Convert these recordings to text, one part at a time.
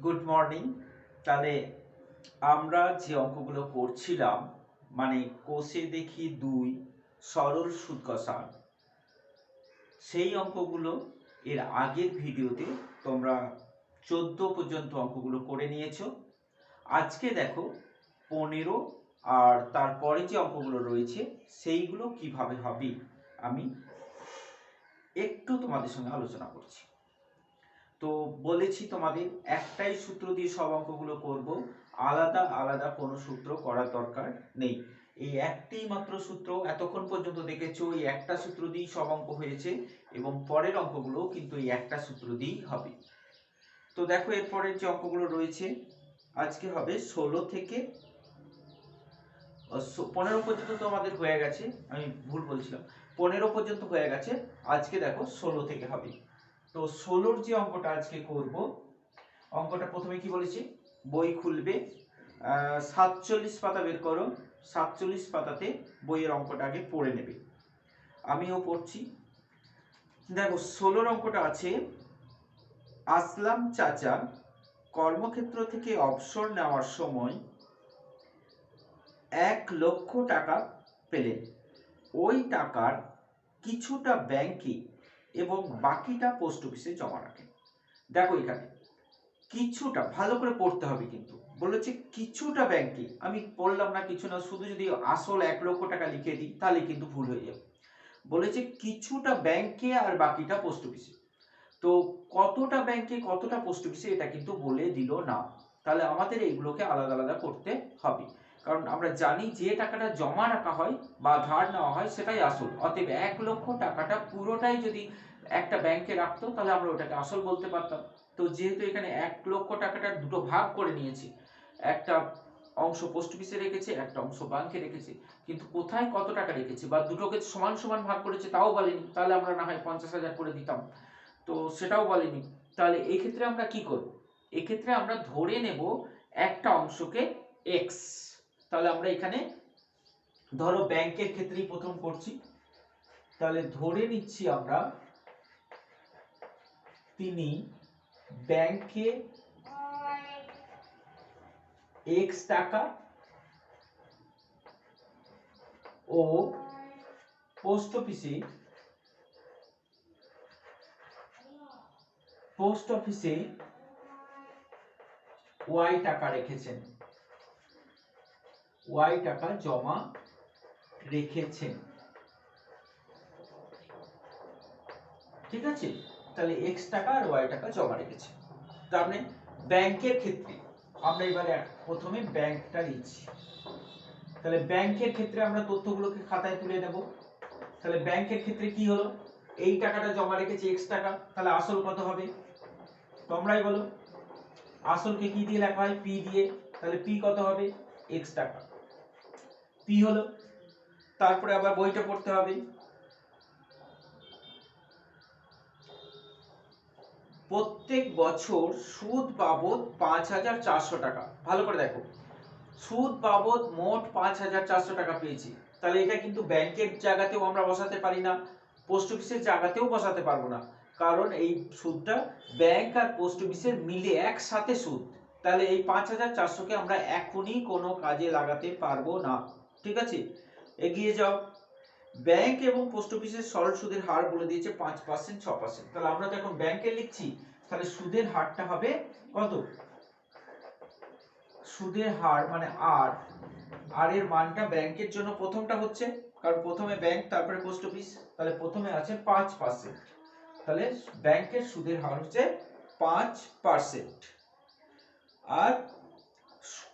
Good morning. তাহলে আমরা যে অঙ্কগুলো করছিলাম, মানে কোষে দেখি 2 সরল সুদ কষা, সেই অঙ্কগুলো এর আগের ভিডিওতে তোমরা 14 পর্যন্ত অঙ্কগুলো করে নিয়েছো। আজকে দেখো 15 আর তারপরে যে অঙ্কগুলো রয়েছে সেইগুলো কিভাবে হবে আমি একটু তোমাদের সঙ্গে আলোচনা করছি। তো বলেছি তোমাদের একটাই সূত্র দিয়ে সব অঙ্কগুলো করব, আলাদা আলাদা কোনো সূত্র করার দরকার নেই। এই একটি মাত্র সূত্র এতক্ষণ পর্যন্ত দেখেছো, এই একটা সূত্র দিয়েই সব অঙ্ক হয়েছে এবং পরের অঙ্কগুলো কিন্তু এই একটা সূত্র দিয়েই হবে। তো দেখো এরপরের যে অঙ্কগুলো রয়েছে আজকে হবে 16 থেকে 15 পর্যন্ত তো আমাদের হয়ে গেছে, আমি ভুল বলছিলাম, 15 পর্যন্ত হয়ে গেছে। আজকে দেখো 16 থেকে হবে। তো 16-র যে অঙ্কটা আজকে করব, অঙ্কটা প্রথমে কি বলেছি, বই খুলবে, 47 পাতা বের করো, 47 পাতাতে বইয়ের অঙ্কটা আগে পড়ে নেবে, আমিও পড়ছি। দেখো 16-র অঙ্কটা আছে, আসলাম চাচা কর্মক্ষেত্র থেকে অবসর নেওয়ার সময় 1,00,000 টাকা পেলেন। ওই টাকার কিছুটা ব্যাংকে এবং বাকিটা পোস্ট অফিসে জমা রাখেন। দেখো এখানে কিছুটা ভালো করে পড়তে হবে, কিন্তু বলেছে কিছুটা ব্যাংকে, আমি পড়লাম না কিছু না, শুধু যদি আসল 1,00,000 টাকা লিখে দিই তাহলে কিন্তু ভুল হয়ে যাবে। বলেছে কিছুটা ব্যাংকে আর বাকিটা পোস্ট অফিসে। তো কতটা ব্যাংকে কতটা পোস্ট অফিসে এটা কিন্তু বলে দিল না, তাহলে আমাদের এইগুলোকে আলাদা আলাদা করতে হবে। কারণ আমরা জানি যে টাকাটা জমা রাখা হয় বা ধার নেওয়া হয় সেটাই আসল, অতএব 1,00,000 টাকাটা পুরোটাই যদি একটা ব্যাংকে রাখতো তাহলে আমরা ওটাকে আসল বলতে পারতাম। তো যেহেতু এখানে 1,00,000 টাকাটা দুটো ভাগ করে নিয়েছি, একটা অংশ পোস্ট অফিসে রেখেছে, একটা অংশ ব্যাংকে রেখেছে, কিন্তু কোথায় কত টাকা রেখেছে বা দুটোকে সমান সমান ভাগ করেছে তাও বলেনি, তাহলে আমরা না হয় 50,000 করে দিতাম, তো সেটাও বলেনি। তাহলে এই ক্ষেত্রে আমরা কি করব, এক্ষেত্রে আমরা ধরে নেব একটা অংশকে এক্স। তাহলে আমরা এখানে ধরো ব্যাংকের ক্ষেত্রেই প্রথম করছি, তাহলে ধরে নিচ্ছি আমরা তিনি ব্যাংকে এক্স টাকা ও পোস্ট অফিসে ওয়াই টাকা রেখেছেন, ওয়াই টাকা জমা রেখেছেন। ঠিক আছে, তাহলে এক্স টাকা আর ওয়াই টাকা জমা রেখেছে। তার মানে ব্যাংকের ক্ষেত্রে আমরা এবারে প্রথমে ব্যাংকটা নিচ্ছি, তাহলে ব্যাংকের ক্ষেত্রে আমরা তথ্যগুলোকে খাতায় তুলে নেব। তাহলে ব্যাংকের ক্ষেত্রে কি হলো, এই টাকাটা জমা রেখেছে এক্স টাকা, তাহলে আসল কত হবে তোমরাই বলো, আসলকে কি দিয়ে লেখা হয়, পি দিয়ে, তাহলে পি কত হবে, এক্স টাকা, পি হলো। তারপরে আবার বইটা পড়তে হবে, প্রত্যেক বছর সুদ বাবদ 5,400 টাকা। ভালো করে দেখো, সুদ বাবদ মোট 5,400 টাকা পেয়েছি, তাহলে এটা কিন্তু ব্যাংকের জায়গাতেও আমরা বসাতে পারি না, পোস্ট অফিসের জায়গাতেও বসাতে পারবো না, কারণ এই সুদটা ব্যাংক আর পোস্ট অফিসের মিলে একসাথে সুদ। তাহলে এই 5,400-কে আমরা এখনই কোনো কাজে লাগাতে পারবো না। ঠিক আছে, এগিয়ে যাও। ব্যাংক এবং পোস্ট অফিসের সরল সুদের হার বলে দিয়েছে 5%, 6%। তাহলে আমরা তো এখন ব্যাংকে লিখছি, তাহলে সুদের হারটা হবে কত, সুদের হার মানে আর, আর এর মানটা ব্যাংকের জন্য প্রথমটা হচ্ছে, কারণ প্রথমে ব্যাংক তারপরে পোস্ট অফিস, তাহলে প্রথমে আছে 5%, তাহলে ব্যাংকের সুদের হার হচ্ছে 5%। আর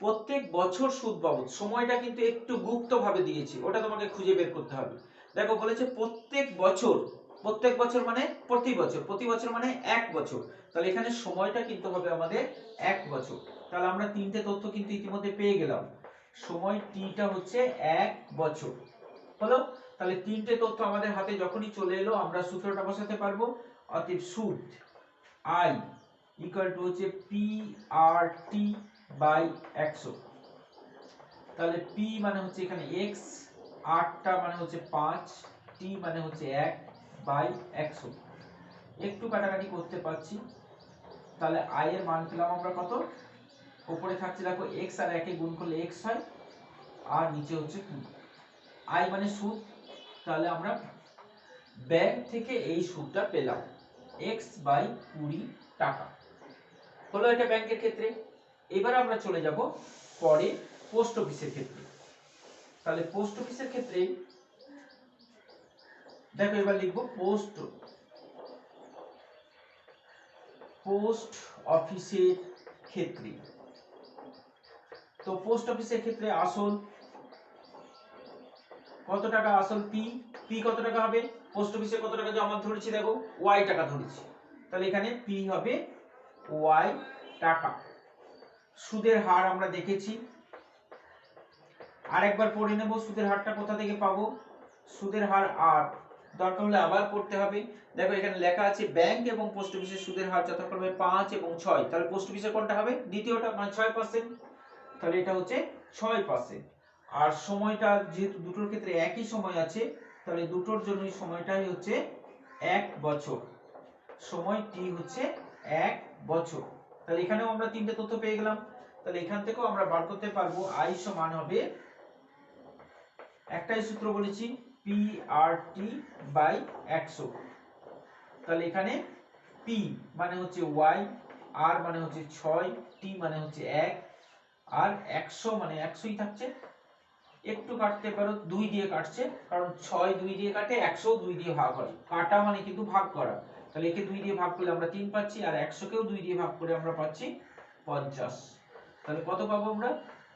প্রত্যেক বছর সুদ বাবদ, সময়টা কিন্তু একটু গুপ্ত ভাবে দিয়েছি, ওটা তোমাকে খুঁজে বের করতে হবে। দেখো বলেছে প্রত্যেক বছর, প্রত্যেক বছর মানে প্রতি বছর, প্রতি বছর মানে 1 বছর, তাহলে এখানে সময়টা কিন্তু হবে আমাদের 1 বছর। তাহলে আমরা তিনটে তথ্য কিন্তু ইতিমধ্যে পেয়ে গেলাম, সময় টিটা হচ্ছে 1 বছর হলো। তাহলে তিনটে তথ্য আমাদের হাতে যখনই চলে এলো আমরা সূত্রটা বসাতে পারবো, অতএব সুদ আই ইকুয়াল টু হচ্ছে পি আর টি বাই 100। তাহলে পি মানে হচ্ছে এখানে এক্স, আরটা মানে হচ্ছে 5, টি মানে হচ্ছে 1 বাই 100। একটু কাটাকাটি করতে পারছি, তাহলে আই এর মান পেলাম আমরা কত, উপরে থাকছে দেখো x আর 1 এ গুণ করলে x হয়, আর নিচে হচ্ছে 2। আই মানে সুদ, তাহলে আমরা ব্যাংক থেকে এই সুদটা পেলাম x/20 টাকা। হলো এটা ব্যাংকের ক্ষেত্রে। এবার আমরা চলে যাব পরে পোস্ট অফিসের ক্ষেত্রে। তাহলে পোস্ট অফিসের ক্ষেত্রে দেখো এবার লিখবো পোস্ট অফিসের ক্ষেত্রে। তো পোস্ট অফিসের ক্ষেত্রে আসল কত টাকা, আসল পি কত টাকা হবে, পোস্ট অফিসে কত টাকা জমা ধরেছি দেখো ওয়াই টাকা ধরেছি, তাহলে এখানে পি হবে ওয়াই টাকা। সুদের হার আমরা দেখেছি, আরেকবার পড়ে নেব সুদের হারটা কোথা থেকে পাবো। সুদের হার আর দরকার হলে আবার পড়তে হবে। দেখো এখানে লেখা আছে ব্যাংক এবং পোস্ট অফিসের সুদের হার যথাক্রমে 5 এবং 6। তাহলে পোস্ট অফিসে কোনটা হবে, দ্বিতীয়টা, মানে 6%। তাহলে এটা হচ্ছে 6%। আর সময়টা যেহেতু দুটোর ক্ষেত্রে একই সময় আছে, তাহলে দুটোর জন্যই সময়টাই হচ্ছে 1 বছর। সময় টি হচ্ছে 1 বছর। তাহলে এখানেও আমরা তিনটে তথ্য পেয়ে গেলাম। তাহলে এখান থেকেও আমরা বার করতে পারবো আই সমান হবে, একটাই সূত্র বলেছি, পি আর টি বাই 100। তাহলে এখানে পি মানে হচ্ছে ওয়াই, আর মানে হচ্ছে 6, টি মানে হচ্ছে 1, আর 100 মানে 100ই থাকছে। একটু কাটতে পারো, 2 দিয়ে কাটছে, কারণ 6 2 দিয়ে কাটে, 100 2 দিয়ে ভাগ হয়, কাটা মানে কিন্তু ভাগ করা। তাহলে একে 2 দিয়ে ভাগ করলে আমরা 3 পাচ্ছি, আর 100 কেও 2 দিয়ে ভাগ করে আমরা পাচ্ছি 50। তাহলে কত পাবো আমরা,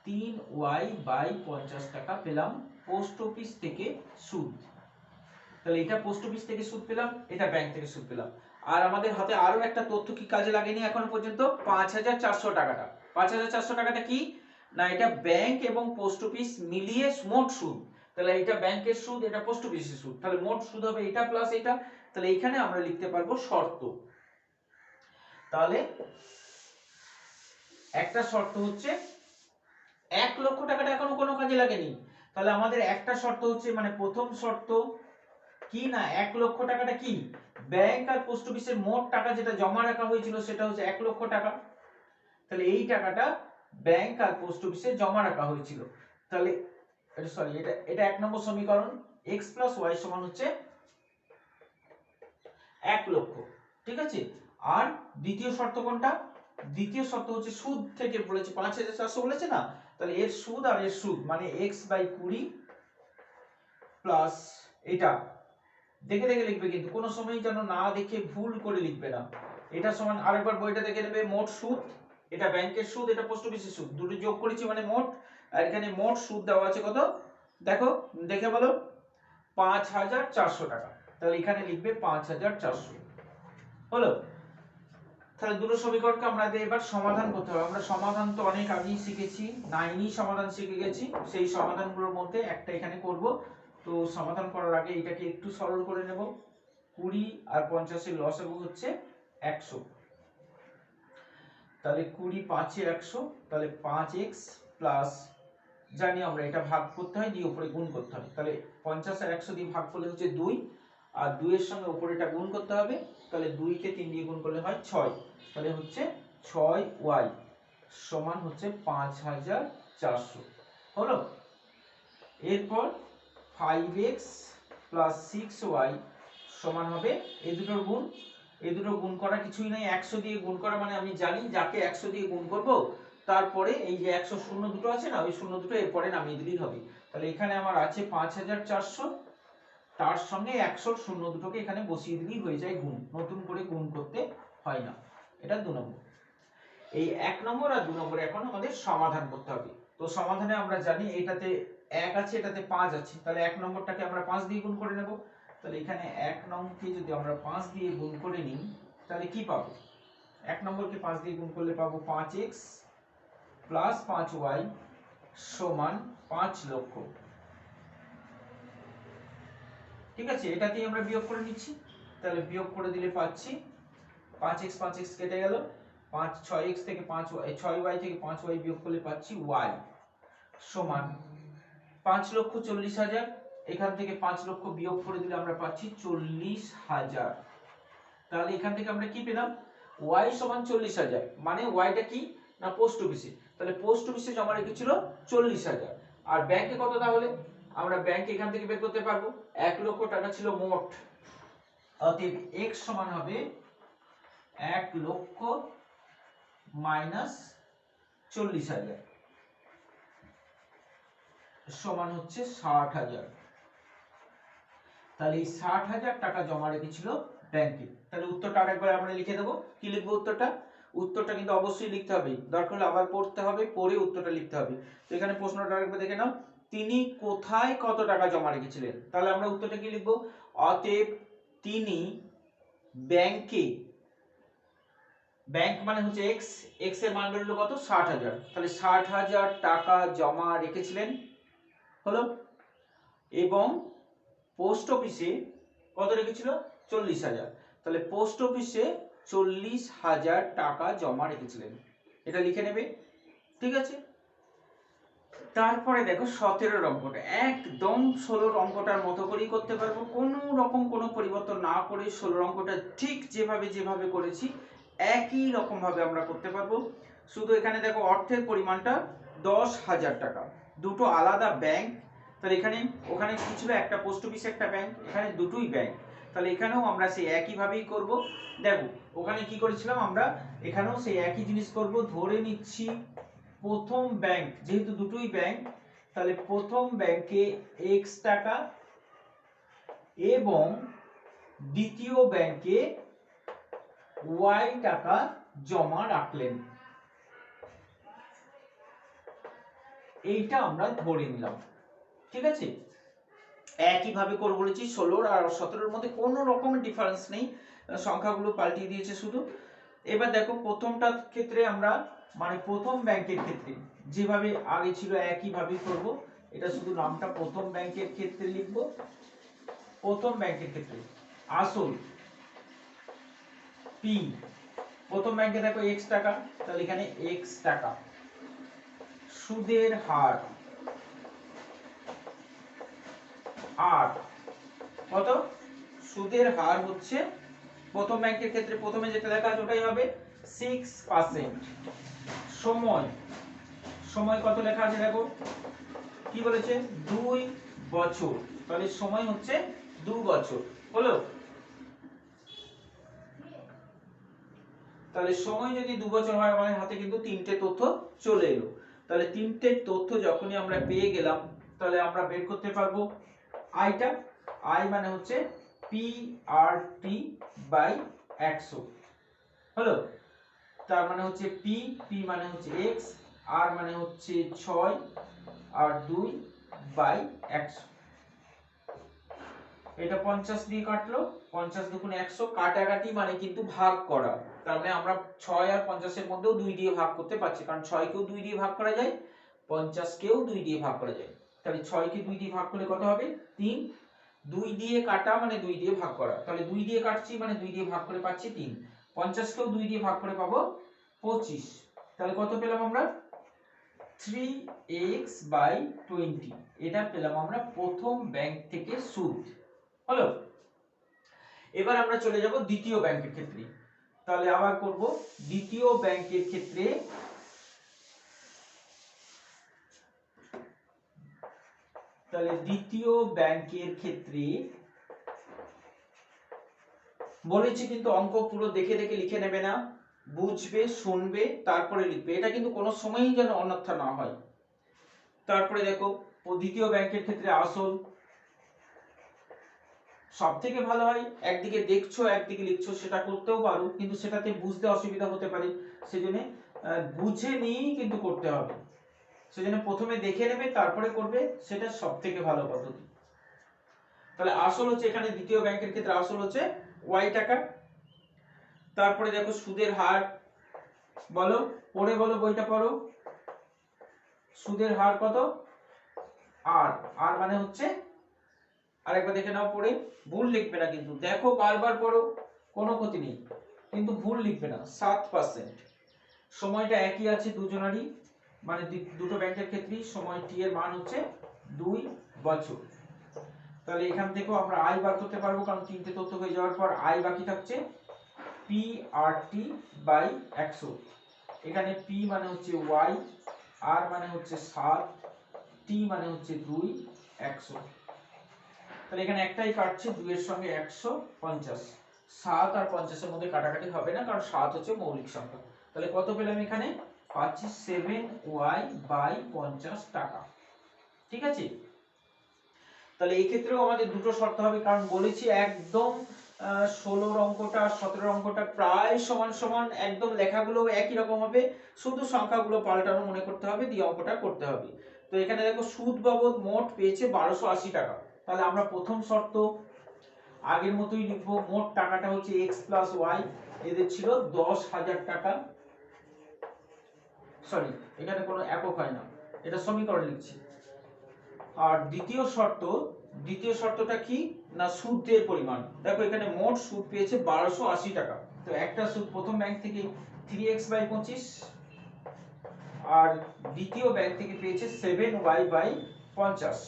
3y/50 টাকা পেলাম পোস্ট অফিস থেকে সুদ। তাহলে এটা পোস্ট অফিস থেকে সুদ পেলাম, এটা ব্যাংক থেকে সুদ পেলাম। আর আমাদের হাতে আরো একটা তথ্য কি কাজে লাগেনি এখনো পর্যন্ত, 5400 টাকাটা। 5400 টাকাটা কি না, এটা ব্যাংক এবং পোস্ট অফিস মিলিয়ে মোট সুদ। তাহলে এটা ব্যাংকের সুদ, এটা পোস্ট অফিসের সুদ, তাহলে মোট সুদ হবে এটা প্লাস এটা। তাহলে এখানে আমরা লিখতে পারবো শর্ত। তাহলে একটা শর্ত হচ্ছে 1 লক্ষ টাকাটা এখনো কোনো কাজে লাগেনি। তাহলে আমাদের একটা শর্ত হচ্ছে, মানে প্রথম শর্ত কি না, 1 লক্ষ টাকাটা কি, ব্যাংক আর পোস্ট অফিসের মোট টাকা যেটা জমা রাখা হয়েছিল সেটা হচ্ছে 1 লক্ষ টাকা। তাহলে এই টাকাটা ব্যাংক আর পোস্ট অফিসে জমা রাখা হয়েছিল। তাহলে সরি, এটা 1 নম্বর সমীকরণ, x + y সমান হচ্ছে 1 লক্ষ। ঠিক আছে। আর দ্বিতীয় শর্ত কোনটা, দ্বিতীয় শর্ত হচ্ছে সুদ থেকে বলেছে 5400 বলেছে না, তাহলে এর সুদ আর এর সুদ মানে x/20 প্লাস এটা দেখে দেখে লিখবে, কিন্তু কোনো সময় যেন না দেখে ভুল করে লিখবে না। এটা সমান, আরেকবার বইটা দেখে নেবে, মোট সুদ, এটা ব্যাংকের সুদ, এটা পোস্ট অফিসের সুদ, দুটো যোগ করেছি মানে মোট। আর এখানে মোট সুদ দেওয়া আছে কত, দেখো দেখে বলো, 5400 টাকা। তাহলে এখানে লিখবে 5400। হলো। তাহলে দুটো সমীকরণকে আমাদের এবার সমাধান করতে হবে। আমরা সমাধান তো অনেক আগেই শিখেছি, 9ই সমাধান শিখে গেছি। সেই সমাধানগুলোর মধ্যে একটা এখানে করব। তো সমাধান করার আগে এটাকে একটু সরল করে নেব। 20 আর 50 এর লসাগু হচ্ছে 100। তাহলে 20 5 এ 100, তাহলে 5x প্লাস, জানি আমরা এটা ভাগ করতে হয় দিয়ে উপরে গুণ করতে হয়। তাহলে 50 আর 100 দিয়ে ভাগ করলে হচ্ছে 2, আর 2 এর সঙ্গে উপরে এটা গুণ করতে হবে। তাহলে 2 কে 3 দিয়ে গুণ করলে হয় 6। তাহলে হচ্ছে 6y সমান হচ্ছে 5400। হলো। এরপর 5x প্লাস 6y সমান হবে এই দুটোর গুণ। এই দুটো গুণ করা কিছুই নাই, 100 দিয়ে গুণ করা মানে আমি জানি যাকে 100 দিয়ে গুণ করব, তারপরে এই যে 100 শূন্য দুটো আছে না, ওই শূন্য দুটো এরপরে নামিয়ে দিলেই হবে। তাহলে এখানে আমার আছে 5400, তার সঙ্গে 100 শূন্য দুটোকে এখানে বসিয়ে দিলেই হয়ে যায় গুণ, নতুন করে গুণ করতে হয় না। এটা 2 নম্বর। এই 1 নম্বর আর 2 নম্বরে এখন আমাদের সমাধান করতে হবে। তো সমাধানে আমরা জানি এটাতে 1 আছে, এটাতে 5 আছে, তাহলে 1 নম্বরটাকে আমরা 5 দিয়ে গুণ করে নেব। তাহলে এখানে 1 নম্বরকে যদি আমরা 5 দিয়ে গুণ করে নিই, তাহলে কি পাবো, 1 নম্বরকে 5 দিয়ে গুণ করলে পাবো 5x প্লাস 5y সমান 5 লক্ষ। ঠিক আছে, এটাতেই আমরা বিয়োগ করে নিচ্ছি। তাহলে বিয়োগ করে দিলে পাচ্ছি 5x 5x কেটে গেল, 6x থেকে 5y, 6y থেকে 5y বিয়োগ করলে পাচ্ছি y সমান 5,40,000। এখান থেকে 5 লক্ষ বিয়োগ করে দিলে আমরা পাচ্ছি 40,000। তাহলে এখান থেকে আমরা কি পেলাম, ওয়াই সমান 40,000, মানে ওয়াইটা কি না পোস্ট অফিসে, তাহলে পোস্ট অফিসে জমা রেখেছিল 40,000। আর ব্যাংকে কত, তাহলে আমরা ব্যাংক এখান থেকে বের করতে পারবো 1 লক্ষ টাকা ছিল মোট, অতএব x সমান হবে 1 লক্ষ মাইনাস 40,000 সমান হচ্ছে 60,000। তাহলে এই 60,000 টাকা জমা রেখেছিল ব্যাংকে। তাহলে উত্তরটা আরেকবার আমরা লিখে দেবো। কি লিখবো উত্তরটা? উত্তরটা কিন্তু অবশ্যই লিখতে হবে, দরকার হলে আবার পড়তে হবে, পড়ে উত্তরটা লিখতে হবে। তো এখানে প্রশ্নটা আরেকবার দেখে নাও, তিনি কোথায় কত টাকা জমা রেখেছিলেন। তাহলে আমরা উত্তরটা কি লিখবো? অতএব তিনি ব্যাংকে, ব্যাংক মানে হচ্ছে এক্স, এক্স এর মান বেরোলো কত? 60,000। তাহলে 60,000 টাকা জমা রেখেছিলেন, হলো। এবং পোস্ট অফিসে কত রেখেছিল? 40,000। তাহলে পোস্ট অফিসে 40,000 টাকা জমা রেখেছিলেন, এটা লিখে নেবে, ঠিক আছে। তারপরে দেখো 17 অঙ্কটা একদম 16 অঙ্কটার মতো করেই করতে পারবো, কোনো রকম কোনো পরিবর্তন না করে 16 অঙ্কটা ঠিক যেভাবে করেছি একই রকম ভাবে আমরা করতে পারবো। শুধু এখানে দেখো অর্থের পরিমাণটা 10,000 টাকা, দুটো আলাদা ব্যাংক। তাহলে এখানে ওখানে কি ছিল? একটা পোস্ট অফিস একটা ব্যাংক, এখানে দুটোই ব্যাংক। তাহলে এখানেও আমরা সেই একই ভাবেই করব। দেখো ওখানে কি করেছিলাম আমরা, এখানেও সেই একই জিনিস করব। ধরে নিচ্ছি প্রথম ব্যাংক, যেহেতু দুটোই ব্যাংক, তাহলে প্রথম ব্যাংকে x টাকা এবং দ্বিতীয় ব্যাংকে y টাকা জমা রাখলেন, এইটা আমরা ধরে নিলাম, ঠিক আছে। একই ভাবে করে বলেছি, 16 আর 17 মধ্যে কোনো রকমের ডিফারেন্স নেই, সংখ্যাগুলো পাল্টিয়ে দিয়েছে শুধু। এবার দেখো প্রথমটার ক্ষেত্রে আমরা, মানে প্রথম ব্যাংকের ক্ষেত্রে যেভাবে আগে ছিল একই ভাবেই করব। এটা শুধু নামটা প্রথম ব্যাংকের ক্ষেত্রে লিখব। প্রথম ব্যাংকের ক্ষেত্রে আসল পি, প্রথম ব্যাংকে দেখো x টাকা, তাহলে এখানে x টাকা। সুদের হার আর কত? সুদের হার হচ্ছে প্রথম ব্যাংকের ক্ষেত্রে প্রথমে যেটা লেখা আছে ওটাই হবে 6%। সময়, সময় কত লেখা আছে দেখো, কি বলেছে? 2 বছর, তাহলে সময় হচ্ছে 2 বছর, হলো। তাহলে সময় যদি 2 বছর হয়, আমাদের হাতে কিন্তু তিনটে তথ্য চলে এলো। তাহলে তিনটে তথ্য যখনই আমরা পেয়ে গেলাম, তাহলে আমরা বের করতে পারবো আইটা। আই মানে হচ্ছে PRT বাই 100, হলো। তার মানে হচ্ছে পি, পি মানে হচ্ছে x, আর মানে হচ্ছে 6 আর 2 বাই 100। এটা 50 দিয়ে কাটলো, 50 দুগুণে 100, কাটাকাটি মানে কিন্তু ভাগ করা। তার মানে আমরা 6 আর 50 এর মধ্যেও 2 দিয়ে ভাগ করতে পারছি, কারণ 6 কেও 2 দিয়ে ভাগ করা যায়, 50 কেও 2 দিয়ে ভাগ করা যায়। তাহলে 6 কে 2 দিয়ে ভাগ করলে কত হবে? 3। 2 দিয়ে কাটা মানে 2 দিয়ে ভাগ করা, তাহলে 2 দিয়ে কাটছি মানে 2 দিয়ে ভাগ করে পাচ্ছি 3। 50 কেও 2 দিয়ে ভাগ করে পাবো 25। তাহলে কত পেলাম আমরা? 3x/20, এটা পেলাম আমরা প্রথম ব্যাংক থেকে সুদ, হলো। এবার আমরা চলে যাব দ্বিতীয় ব্যাংকের ক্ষেত্রে। তাহলে আবার করব দ্বিতীয় ব্যাংকের ক্ষেত্রে। তাহলে দ্বিতীয় ব্যাংকের ক্ষেত্রে বলেছি কিন্তু অঙ্ক পুরো দেখে দেখে লিখে নেবে না, বুঝবে, শুনবে, তারপরে লিখবে, এটা কিন্তু কোনো সময়ই যেন অন্যথা না হয়। তারপরে দেখো দ্বিতীয় ব্যাংকের ক্ষেত্রে আসল, সব থেকে ভালো হয় একদিকে দেখছো একদিকে লিখছো, সেটা করতেও পারো, কিন্তু সেটাতে বুঝতে অসুবিধা হতে পারে, সেজন্য বুঝে নিয়েই কিন্তু করতে হবে। সেজন্য প্রথমে দেখে নেবে তারপরে করবে, সেটা সব থেকে ভালো পদ্ধতি। তাহলে আসল হচ্ছে এখানে দ্বিতীয় ব্যাংকের ক্ষেত্রে আসল হচ্ছে y টাকা। তারপরে দেখো সুদের হার, বলো, পড়ে বলো, বইটা পড়ো। সুদের হার কত? আর, আর মানে হচ্ছে, আরেকবার দেখে নাও পড়ে, ভুল লিখবে না কিন্তু, দেখো বারবার পড়ো, কোনো ক্ষতি নেই, কিন্তু ভুল লিখবে না। 7%। সময়টা একই আছে দুজনেরই, মানে দুটো ব্যাংকের ক্ষেত্রেই সময় টি এর মান হচ্ছে 2 বছর। তাহলে এখান থেকেও আমরা আই বার করতে পারবো, কারণ তিনটে তথ্য হয়ে যাওয়ার পর আই বাকি থাকছে পি আর টি বাই 100। এখানে পি মানে হচ্ছে ওয়াই, আর মানে হচ্ছে 7, টি মানে হচ্ছে 2, 100। তাহলে এখানে একটাই কাটছে, 2 এর সঙ্গে 150। 7 আর 50 এর মধ্যে কাটাকাটি হবে না, কারণ 7 হচ্ছে মৌলিক সংখ্যা। তাহলে কত পেলাম এখানে? পাচ্ছি 7y বাই 50 টাকা। ঠিক আছে, তাহলে এই ক্ষেত্রেও আমাদের দুটো শর্ত হবে, কারণ বলেছি একদম 16 অঙ্কটা 17 অঙ্কটা প্রায় সমান সমান, একদম লেখাগুলো একই রকম হবে, শুধু সংখ্যাগুলো পাল্টানো মনে করতে হবে, দিয়ে অঙ্কটা করতে হবে। তো এখানে দেখো সুদ বাবদ মোট পেয়েছে 1280 টাকা। তাহলে আমরা প্রথম শর্ত আগের মতোই লিখবো, মোট টাকাটা হচ্ছে x প্লাস ওয়াই, এদের ছিল 10,000 টাকা। সরি, এখানে কোনো একক হয় না, এটা সমীকরণ লিখছি। আর দ্বিতীয় শর্তটা কি না, সুদের পরিমাণ। দেখো এখানে মোট সুদ পেয়েছে 1280 টাকা। তো একটা সুদ প্রথম ব্যাংক থেকে 3x বাই 25, আর দ্বিতীয় ব্যাংক থেকে পেয়েছে 7y বাই 50।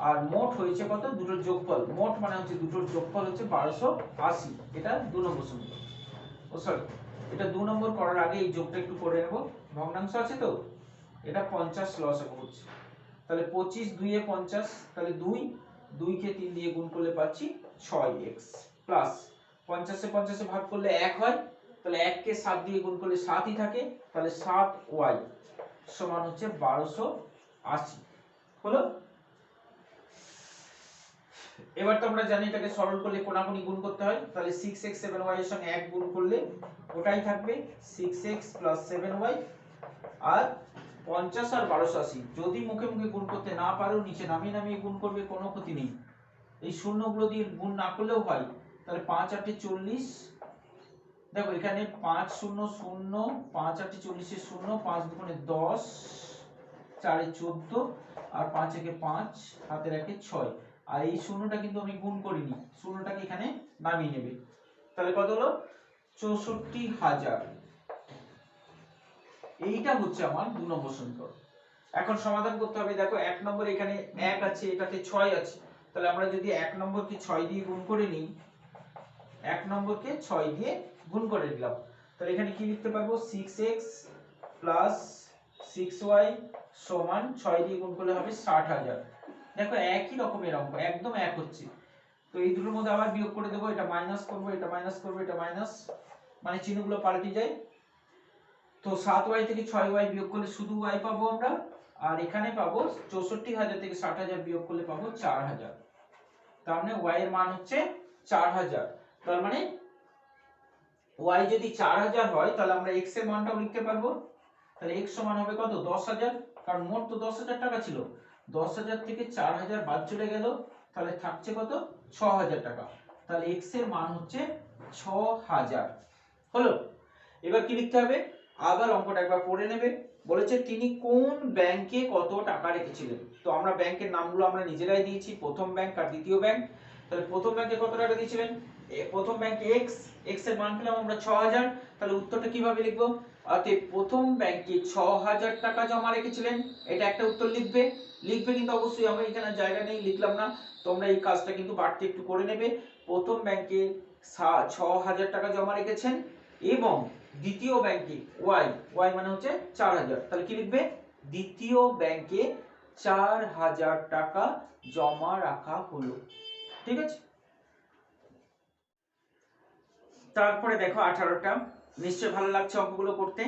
আর মোট হয়েছে কত? দুটোর যোগফল, মোট মানে হচ্ছে দুটোর যোগফল হচ্ছে 1280। এটা 2 নম্বর সমীকরণ। ও সরি, এটা 2 নম্বর করার আগে এই যোগটা একটু করে নেব, ভগ্নাংশ আছে তো, এটা 50 লসাগু হচ্ছে। তাহলে 25 2 এ 50, তাহলে 2 কে 3 দিয়ে গুণ করলে পাচ্ছি 6x প্লাস 50 এ 50 এ ভাগ করলে 1 হয়, তাহলে 1 কে 7 দিয়ে গুণ করলে 7 ই থাকে, তাহলে 7y সমান হচ্ছে 1280 হলো। এবার তো আমরা জানি এটাকে সরল করলে কোনাকুনি গুণ করতে হয়, তাহলে 6x 7y এর সঙ্গে 1 গুণ করলে ওটাই থাকবে 6x 7y, আর 50 আর 1280 যদি মুখে মুখে গুণ করতে না পারো নিচে নামিয়ে নামিয়ে গুণ করবে, কোনো ক্ষতি নেই। এই শূন্যগুলো দিয়ে গুণ না করলেও হয়। তাহলে 5 8 40, দেখো এখানে 5 0 0, 5 8 40 এর 0, 5 দুগুণে 10, 4 এ 14, আর 5 একে 5, হাতের একে 6। আর এই শূন্যটা কিন্তু আমি গুণ করিনি, শূন্যটাকে এখানে নামিয়ে নেবে। তাহলে কত হলো? 64,000। এইটা হচ্ছে আমার 2 নম্বর সমীকরণ। এখন সমাধান করতে হবে। দেখো 1 নম্বর এখানে 1 আছে, এটাতে 6 আছে, তাহলে আমরা যদি 1 নম্বরকে 6 দিয়ে গুণ করে নিই, 1 নম্বরকে 6 দিয়ে গুণ করে দিলাম, তাহলে এখানে কি লিখতে পারবো? 6x প্লাস 6y সমান 6 দিয়ে গুণ করলে হবে 60,000। দেখো একই রকমের অঙ্ক, একদম এক হচ্ছে। তো এই দুটোর মধ্যে আবার বিয়োগ করে দেবো, এটা মাইনাস করবো, এটা মাইনাস করবো, এটা মাইনাস, মানে চিহ্নগুলো পাল্টে যায়। তো 7y থেকে 6y বিয়োগ করলে শুধু y পাবো আমরা, আর এখানে পাবো 64,000 থেকে 60,000 বিয়োগ করলে পাবো 4,000। তার মানে y এর মান হচ্ছে 4,000। তার মানে y যদি 4,000 হয়, তাহলে আমরা x এর মানটাও লিখতে পারবো। তাহলে x সমান হবে কত? 10,000, কারণ মোট তো 10,000 টাকা ছিল। 10,000 থেকে 4,000 বাদ চলে গেল, তাহলে থাকছে কত? 6,000 টাকা। তাহলে x এর মান হচ্ছে 6,000 হলো। এবার কি লিখতে হবে? আবার অঙ্কটা একবার পড়ে নেবে। বলেছে তিনি কোন ব্যাংকে কত টাকা রেখেছিলেন। তো আমরা ব্যাংকের নামগুলো আমরা নিজেরাই দিয়েছি, প্রথম ব্যাংক আর দ্বিতীয় ব্যাংক। তাহলে প্রথম ব্যাংকে কত টাকা দিয়েছিলেন? প্রথম ব্যাংকে x এর মান পেলাম আমরা 6,000। তাহলে উত্তরটা কিভাবে লিখবো? অতএব প্রথম ব্যাংকে 6,000 টাকা জমা রেখেছিলেন, এটা একটা উত্তর লিখবে। কিন্তু অবশ্যই, আমরা এখানে জায়গা নেই লিখলাম না, তোমরা এই কাজটা কিন্তু বাড়তি একটু করে নেবে। প্রথম ব্যাংকে 6,000 টাকা জমা রেখেছেন, এবং দ্বিতীয় ব্যাংকে y মানে হচ্ছে 4,000, তাহলে কি লিখবে? দ্বিতীয় ব্যাংকে 4,000 টাকা জমা রাখা হলো। ঠিক আছে, তারপরে দেখো 18টা, নিশ্চয় ভালো লাগছে অঙ্কগুলো করতে।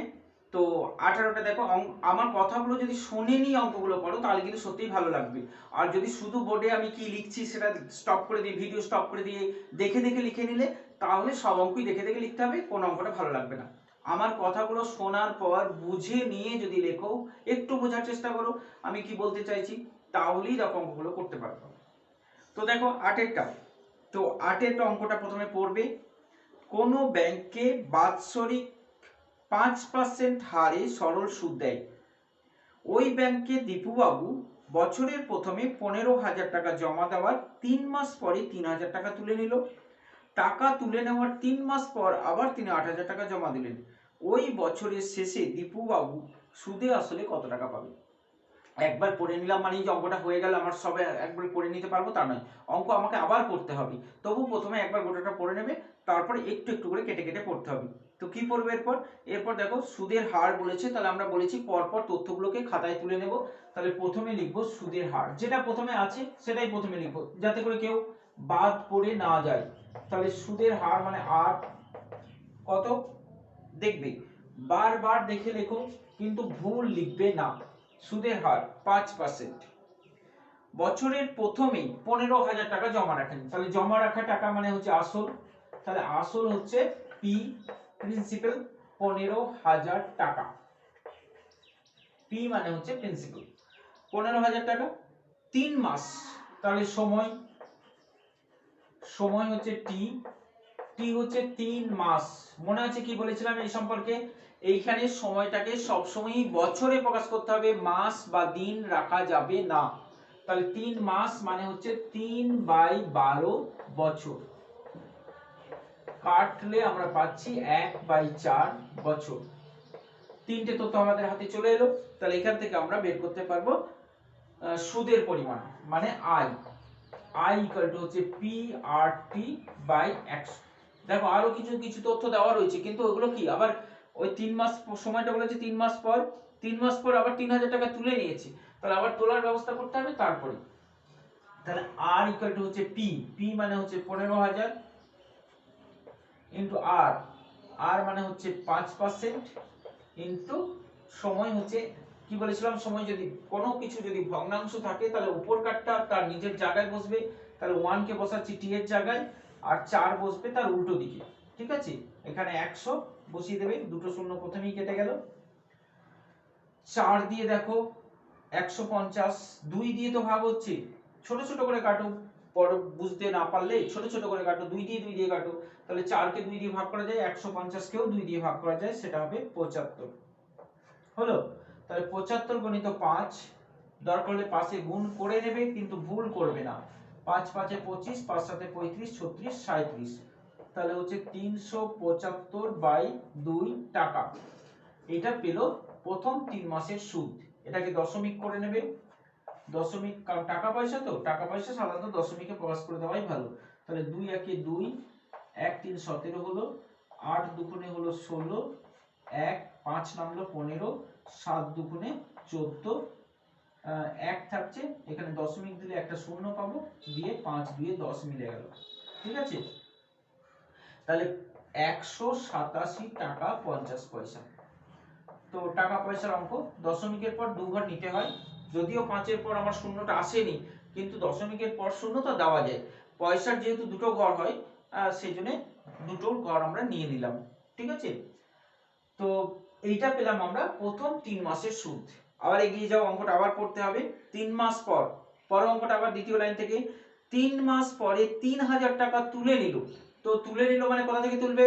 তো 18টা দেখো, আমার কথাগুলো যদি শোনেনি অঙ্কগুলো করো, তাহলে কিন্তু সত্যিই ভালো লাগবে। আর যদি শুধু বোর্ডে আমি কি লিখছি সেটা স্টপ করে দিয়ে, ভিডিও স্টপ করে দিয়ে দেখে দেখে লিখে নিলে, তাহলে সব অঙ্কই দেখে দেখে লিখতে হবে, কোন অঙ্কটা ভালো লাগবে না। আমার কথাগুলো শোনার পর বুঝে নিয়ে যদি লেখো, একটু বোঝার চেষ্টা করো আমি কি বলতে চাইছি, তাহলেই দেখো অঙ্কগুলো করতে পারবো। তো দেখো 8এরটা, তো 8এরটা অঙ্কটা প্রথমে পড়বে। কোনো ব্যাংকে বাৎসরিক 5% হারে সরল সুদ দেয়। ওই ব্যাংকে দীপুবাবু বছরের প্রথমে 15,000 টাকা জমা দেওয়ার 3 মাস পরে 3,000 টাকা তুলে নিল। টাকা তুলে নেওয়ার 3 মাস পর আবার তিনি 8,000 টাকা জমা দিলেন। ওই বছরের শেষে দীপুবাবু সুদে আসলে কত টাকা পাবে? একবার পড়ে নিলাম মানে যে অঙ্কটা হয়ে গেল আমার সবে একবার করে নিতে পারবো তা নয়, অঙ্ক আমাকে আবার করতে হবে। তবু প্রথমে একবার গোটাটা পড়ে নেবে, তারপরে একটু একটু করে কেটে কেটে পড়তে হবে। তো কি পড়বে এরপর? এরপর দেখো সুদের হার বলেছে, তাহলে আমরা বলেছি পরপর তথ্যগুলোকে খাতায় তুলে নেব। তাহলে প্রথমে লিখবো সুদের হার, যেটা প্রথমে আছে সেটাই প্রথমে লিখবো যাতে করে কেউ বাদ পড়ে না যায়। তাহলে সুদের হার মানে আর কত দেখবে, বারবার দেখে লেখো কিন্তু ভুল লিখবে না। সুদের হার 5%। বছরের প্রথমেই 15,000 টাকা জমা রাখেন, তাহলে জমা রাখা টাকা মানে হচ্ছে আসল, তাহলে আসল হচ্ছে পি, প্রিন্সিপাল 15,000 টাকা। পি মানে হচ্ছে প্রিন্সিপাল 15,000 টাকা। 3 মাস, তাহলে সময়, সময় হচ্ছে টি, টি হচ্ছে 3 মাস। মনে আছে কি বলেছিলাম এই সম্পর্কে? এইখানে সময়টাকে সবসময়ই বছরে প্রকাশ করতে হবে, মাস বা দিন রাখা যাবে না। তাহলে 3 মাস মানে হচ্ছে 3/12 বছর, কাটলে আমরা পাচ্ছি 1/4 বছর। তিনটে তথ্য আমাদের হাতে চলে এলো। তাহলে এখান থেকে আমরা বের করতে পারবো সুদের পরিমাণ মানে আই, আই ইকুয়াল টু হচ্ছে PRT/100। দেখো আরো কিছু কিছু তথ্য দেওয়া রয়েছে, কিন্তু ওগুলো কি আবার ওই 3 মাস সময়টা বলেছে 3 মাস পর, 3 মাস পর আবার 3,000 টাকা তুলে নিয়েছি, তাহলে আবার তোলার ব্যবস্থা করতে হবে তারপরে। তাহলে আর ইকুয়াল টু হচ্ছে পি, পি মানে হচ্ছে 15,000 ইন্টু আর, আর মানে হচ্ছে 5% ইন্টু সময় হচ্ছে কি বলেছিলাম, সময় যদি কোনো কিছু যদি ভগ্নাংশ থাকে তাহলে উপর কাটটা তার নিজের জায়গায় বসবে, তাহলে 1 কে বসাচ্ছি টি এর জায়গায়, আর 4 বসবে তার উল্টো দিকে। ঠিক আছে, এখানে 100 বসিয়ে দেবে, দুটো শূন্য প্রথমেই কেটে গেল। 4 দিয়ে দেখো 150, 2 দিয়ে তো ভাগ হচ্ছে, ছোট ছোট করে কাটো, পর বুঝতে না পারলে ছোট ছোট করে কাটো, 2 দিয়ে কাটো, তাহলে 4 কে 2 দিয়ে ভাগ করা যায়, 150 কেও 2 দিয়ে ভাগ করা যায়, সেটা হবে 75 হলো। তাহলে 75 গণিত 5, দরকার হলে পাশে গুণ করে নেবে কিন্তু ভুল করবে না। 5 5 এ 25, 5 7 এ 35, 36, 37, তাহলে হচ্ছে 375/2 টাকা। এটা পেল প্রথম 3 মাসের সুদ। এটাকে দশমিক করে নেবে, দশমিক কারণ টাকা পয়সা তো, টাকা পয়সা সাধারণত দশমিকে প্রকাশ করে দেওয়াই ভালো। তাহলে 2 একে 2, 1 3 17 হলো, 8 দুগুণে হলো 16, 1 5 নামলো 15, 7 দুগুণে 14, 1 থাকছে এখানে, দশমিক দিলে একটা শূন্য পাবো, দিয়ে 5 দিয়ে 10 মিলে গেল। ঠিক আছে, তাহলে 187 টাকা 50 পয়সা। তো টাকা পয়সার অঙ্ক, দশমিকের পর 2 ঘর নিতে হয়, যদিও 5 এর পর আমার শূন্যটা আসেনি, কিন্তু দশমিকের পর শূন্য তো দেওয়া যায়, পয়সার যেহেতু দুটো ঘর হয় সেই জন্য দুটো ঘর আমরা নিয়ে নিলাম। ঠিক আছে, তো এইটা পেলাম আমরা প্রথম 3 মাসের সুদ। আবার এগিয়ে যাও, অঙ্কটা আবার পড়তে হবে। 3 মাস পর, পরের অঙ্কটা আবার দ্বিতীয় লাইন থেকে, 3 মাস পরে 3,000 টাকা তুলে নিল। তো তুলে নিল মানে কোথা থেকে তুলবে?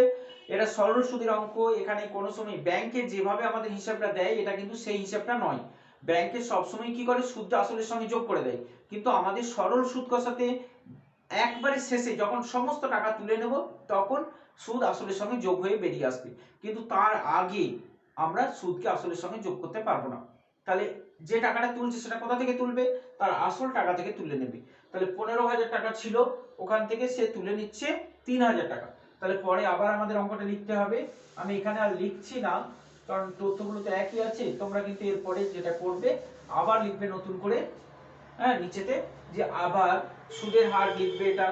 এটা সরল সুদের অঙ্ক, এখানে কোনো সময় ব্যাংকে যেভাবে আমাদের হিসাবটা দেয় এটা কিন্তু সেই হিসাবটা নয়। ব্যাংকে সবসময় কি করে, সুদটা আসলের সঙ্গে যোগ করে দেয়, কিন্তু আমাদের সরল সুদ কষাতে একবারে শেষে যখন সমস্ত টাকা তুলে নেব তখন সুদ আসলের সঙ্গে যোগ হয়ে বেরিয়ে আসবে, কিন্তু তার আগে আমরা সুদকে আসলের সঙ্গে যোগ করতে পারবো না। তাহলে যে টাকাটা তুলছে সেটা কোথা থেকে তুলবে? তার আসল টাকা থেকে তুলে নেবে। তাহলে 15,000 টাকা ছিল, ওখান থেকে সে তুলে নিচ্ছে 3,000 টাকা। তাহলে পরে আবার আমাদের অঙ্কটা লিখতে হবে, আমি এখানে আর লিখছি না কারণ তথ্যগুলো তো একই আছে, তোমরা কিন্তু এরপরে যেটা করবে আবার লিখবে নতুন করে, হ্যাঁ নিচেতে, যে আবার সুদের হার লিখবে, এটা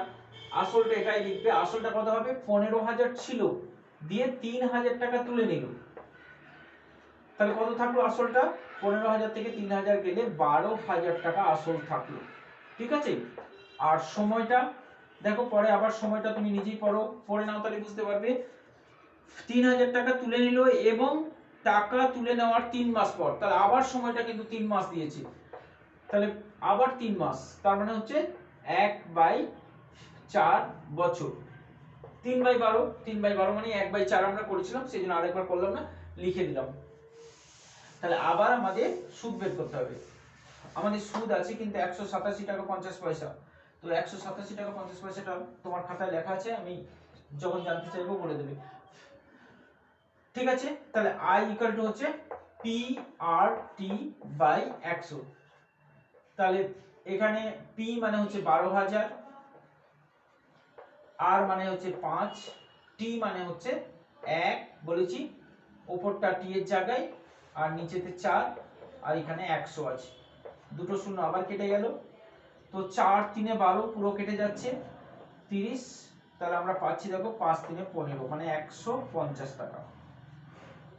আসলটা এটাই লিখবে। আসলটা কত হবে? 15,000 ছিল, দিয়ে 3,000 টাকা তুলে নিল, তাহলে কত থাকলো আসলটা? 15,000 থেকে 3,000 গেলে 12,000 টাকা আসল থাকলো। ঠিক আছে, আর সময়টা দেখো পরে আবার সময়টা তুমি নিজেই পড়ে নাও, তাহলে বুঝতে পারবে। 3,000 টাকা তুলে নিল এবং টাকা তুলে নেওয়ার 3 মাস পর, তাহলে আবার সময়টা কিন্তু 3 মাস দিয়েছি, তাহলে আবার 3 মাস, তার মানে হচ্ছে 1/4 বছর। 3/12, 3/12 মানে 1/4 আমরা করেছিলাম, সেই জন্য আরেকবার করলাম না, লিখে দিলাম। তাহলে আবার আমাদের সুদ বের করতে হবে। আমাদের সুদ আছে কিন্তু 187 টাকা 50 পয়সা। তো 187 টাকা 50 পয়সাটা তোমার খাতায় লেখা আছে, আমি যখন জানতে চাইবো বলে দেবে। ঠিক আছে, তাহলে I ইকুয়াল টু হচ্ছে PRT/100। তাহলে এখানে পি মানে হচ্ছে 12,000, আর মানে হচ্ছে 5, টি মানে হচ্ছে 1 বলেছি, উপরটা টি এর জায়গায় আর নিচেতে 4, আর এখানে 100 আছে, দুটো শূন্য আবার কেটে গেল। তো 4 3 12 পুরো কেটে যাচ্ছে, 30। তাহলে আমরা পাচ্ছি দেখো 5 3 15 মানে 150 টাকা।